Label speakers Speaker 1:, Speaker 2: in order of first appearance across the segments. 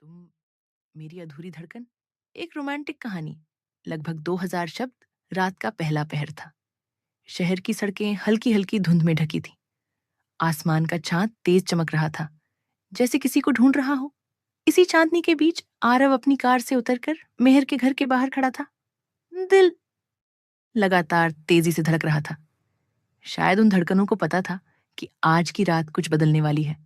Speaker 1: तुम, मेरी अधूरी धड़कन, एक रोमांटिक कहानी। लगभग 2000 शब्द। रात का पहला पहर था। शहर की सड़कें हल्की हल्की धुंध में ढकी थी। आसमान का चांद तेज चमक रहा था, जैसे किसी को ढूंढ रहा हो। इसी चांदनी के बीच आरव अपनी कार से उतरकर मेहर के घर के बाहर खड़ा था। दिल लगातार तेजी से धड़क रहा था। शायद उन धड़कनों को पता था कि आज की रात कुछ बदलने वाली है।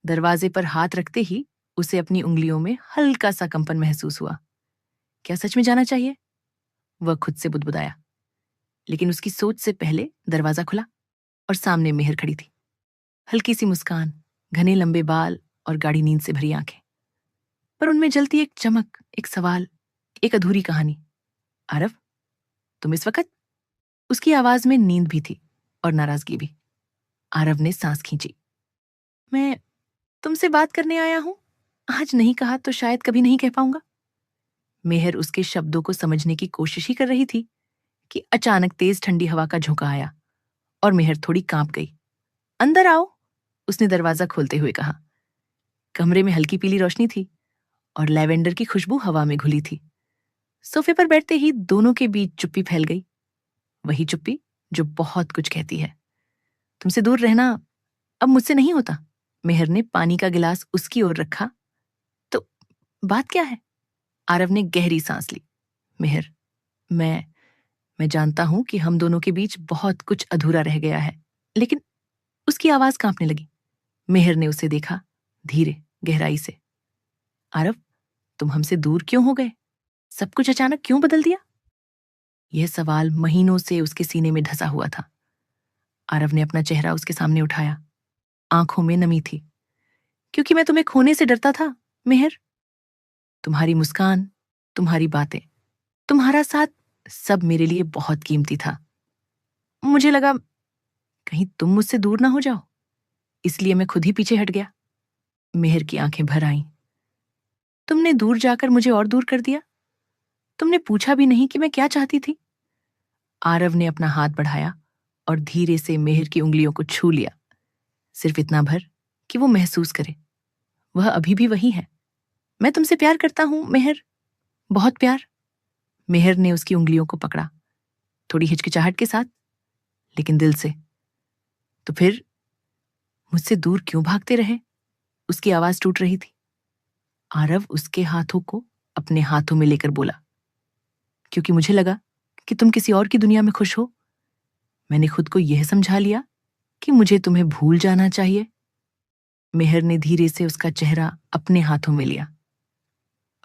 Speaker 1: दरवाजे पर हाथ रखते ही उसे अपनी उंगलियों में हल्का सा कंपन महसूस हुआ। क्या सच में जाना चाहिए? वह खुद से बुदबुदाया। लेकिन उसकी सोच से पहले दरवाजा खुला और सामने मेहर खड़ी थी। हल्की सी मुस्कान, घने लंबे बाल और गाढ़ी नींद से भरी आंखें। पर उनमें जलती एक चमक, एक सवाल, एक अधूरी कहानी। आरव, तुम इस वक्त? उसकी आवाज में नींद भी थी और नाराजगी भी। आरव ने सांस खींची। मैं तुमसे बात करने आया हूं। आज नहीं कहा तो शायद कभी नहीं कह पाऊंगा। मेहर उसके शब्दों को समझने की कोशिश ही कर रही थी कि अचानक तेज ठंडी हवा का झोंका आया और मेहर थोड़ी कांप गई। अंदर आओ, उसने दरवाजा खोलते हुए कहा। कमरे में हल्की पीली रोशनी थी और लैवेंडर की खुशबू हवा में घुली थी। सोफे पर बैठते ही दोनों के बीच चुप्पी फैल गई। वही चुप्पी जो बहुत कुछ कहती है। तुमसे दूर रहना अब मुझसे नहीं होता। मेहर ने पानी का गिलास उसकी ओर रखा। तो बात क्या है? आरव ने गहरी सांस ली। मेहर, मैं जानता हूं कि हम दोनों के बीच बहुत कुछ अधूरा रह गया है, लेकिन उसकी आवाज कांपने लगी। मेहर ने उसे देखा, धीरे, गहराई से। आरव, तुम हमसे दूर क्यों हो गए? सब कुछ अचानक क्यों बदल दिया? यह सवाल महीनों से उसके सीने में धंसा हुआ था। आरव ने अपना चेहरा उसके सामने उठाया। आंखों में नमी थी। क्योंकि मैं तुम्हें खोने से डरता था, मेहर। तुम्हारी मुस्कान, तुम्हारी बातें, तुम्हारा साथ, सब मेरे लिए बहुत कीमती था। मुझे लगा कहीं तुम मुझसे दूर ना हो जाओ, इसलिए मैं खुद ही पीछे हट गया। मेहर की आंखें भर आईं। तुमने दूर जाकर मुझे और दूर कर दिया। तुमने पूछा भी नहीं कि मैं क्या चाहती थी। आरव ने अपना हाथ बढ़ाया और धीरे से मेहर की उंगलियों को छू लिया। सिर्फ इतना भर कि वो महसूस करे वह अभी भी वही है। मैं तुमसे प्यार करता हूं, मेहर, बहुत प्यार। मेहर ने उसकी उंगलियों को पकड़ा, थोड़ी हिचकिचाहट के साथ, लेकिन दिल से। तो फिर मुझसे दूर क्यों भागते रहे? उसकी आवाज टूट रही थी। आरव उसके हाथों को अपने हाथों में लेकर बोला, क्योंकि मुझे लगा कि तुम किसी और की दुनिया में खुश हो। मैंने खुद को यह समझा लिया कि मुझे तुम्हें भूल जाना चाहिए। मेहर ने धीरे से उसका चेहरा अपने हाथों में लिया।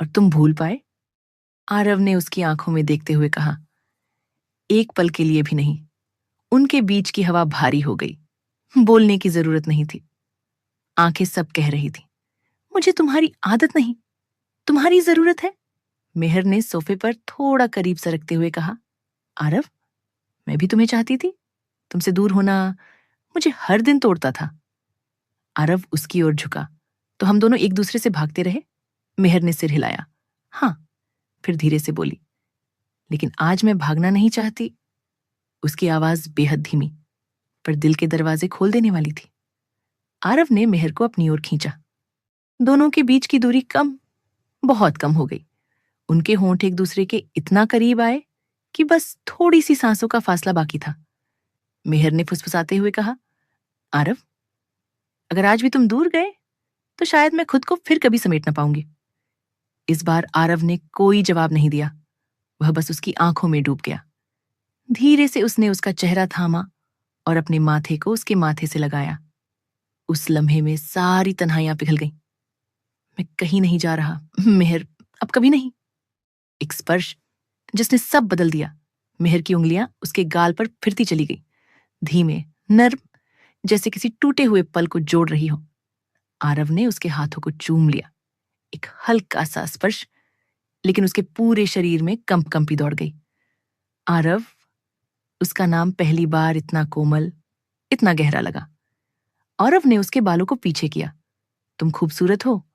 Speaker 1: और तुम भूल पाए? आरव ने उसकी आंखों में देखते हुए कहा। एक पल के लिए भी नहीं। उनके बीच की हवा भारी हो गई। बोलने की जरूरत नहीं थी। आंखें सब कह रही थी, मुझे तुम्हारी आदत नहीं, तुम्हारी जरूरत है। मेहर ने सोफे पर थोड़ा करीब सरकते हुए कहा। आरव, मैं भी तुम्हें चाहती थी। तुमसे दूर होना मुझे हर दिन तोड़ता था। आरव उसकी ओर झुका। तो हम दोनों एक दूसरे से भागते रहे? मेहर ने सिर हिलाया। हाँ। फिर धीरे से बोली, लेकिन आज मैं भागना नहीं चाहती। उसकी आवाज बेहद धीमी, पर दिल के दरवाजे खोल देने वाली थी। आरव ने मेहर को अपनी ओर खींचा। दोनों के बीच की दूरी कम, बहुत कम हो गई। उनके होंठ एक दूसरे के इतना करीब आए कि बस थोड़ी सी सांसों का फासला बाकी था। मेहर ने फुसफुसाते हुए कहा, आरव, अगर आज भी तुम दूर गए तो शायद मैं खुद को फिर कभी समेट ना पाऊंगी। इस बार आरव ने कोई जवाब नहीं दिया। वह बस उसकी आंखों में डूब गया। धीरे से उसने उसका चेहरा थामा और अपने माथे को उसके माथे से लगाया। उस लम्हे में सारी तन्हाइयां पिघल गईं। मैं कहीं नहीं जा रहा, मेहर, अब कभी नहीं। एक स्पर्श जिसने सब बदल दिया। मेहर की उंगलियां उसके गाल पर फिरती चली गई, धीमे, नर्म, जैसे किसी टूटे हुए पल को जोड़ रही हो। आरव ने उसके हाथों को चूम लिया। एक हल्का सा स्पर्श, लेकिन उसके पूरे शरीर में कंपकंपी दौड़ गई। आरव, उसका नाम पहली बार इतना कोमल, इतना गहरा लगा। आरव ने उसके बालों को पीछे किया। तुम खूबसूरत हो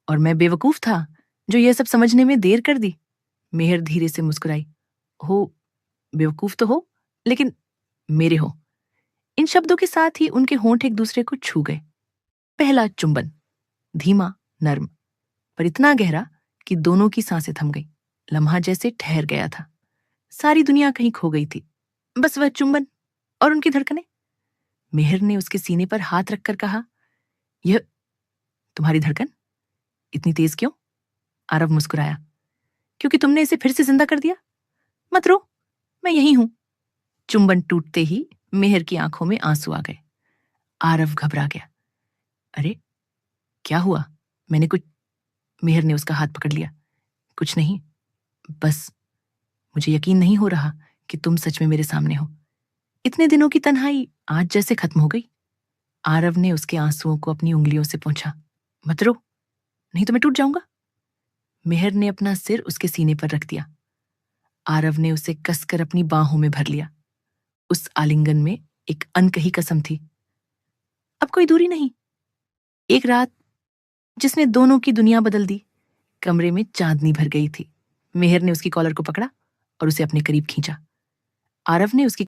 Speaker 1: और मैं बेवकूफ था जो यह सब समझने में देर कर दी। मेहर धीरे से मुस्कुराई। हो, बेवकूफ तो हो, लेकिन मेरे हो। इन शब्दों के साथ ही उनके होंठ एक दूसरे को छू गए। पहला चुंबन, धीमा, नर्म, पर इतना गहरा कि दोनों की सांसें थम गई। लम्हा जैसे ठहर गया था। सारी दुनिया कहीं खो गई थी, बस वह चुंबन और उनकी धड़कनें। मेहर ने उसके सीने पर हाथ रखकर कहा, यह तुम्हारी धड़कन? इतनी तेज क्यों? आरव मुस्कुराया, क्योंकि तुमने इसे फिर से जिंदा कर दिया। मत रो, मैं यहीं हूं। चुंबन टूटते ही मेहर की आंखों में आंसू आ गए। आरव घबरा गया। अरे क्या हुआ? मैंने कुछ मेहर ने उसका हाथ पकड़ लिया। कुछ नहीं, बस मुझे यकीन नहीं हो रहा कि तुम सच में मेरे सामने हो। इतने दिनों की तन्हाई आज जैसे खत्म हो गई। आरव ने उसके आंसुओं को अपनी उंगलियों से पोंछा। मत रो, नहीं तो मैं टूट जाऊंगा। मेहर ने अपना सिर उसके सीने पर रख दिया। आरव ने उसे कसकर अपनी बाहों में भर लिया। उस आलिंगन में एक अनकही कसम थी। अब कोई दूरी नहीं। एक रात जिसने दोनों की दुनिया बदल दी। कमरे में चांदनी भर गई थी। मेहर ने उसकी कॉलर को पकड़ा और उसे अपने करीब खींचा। आरव ने उसकी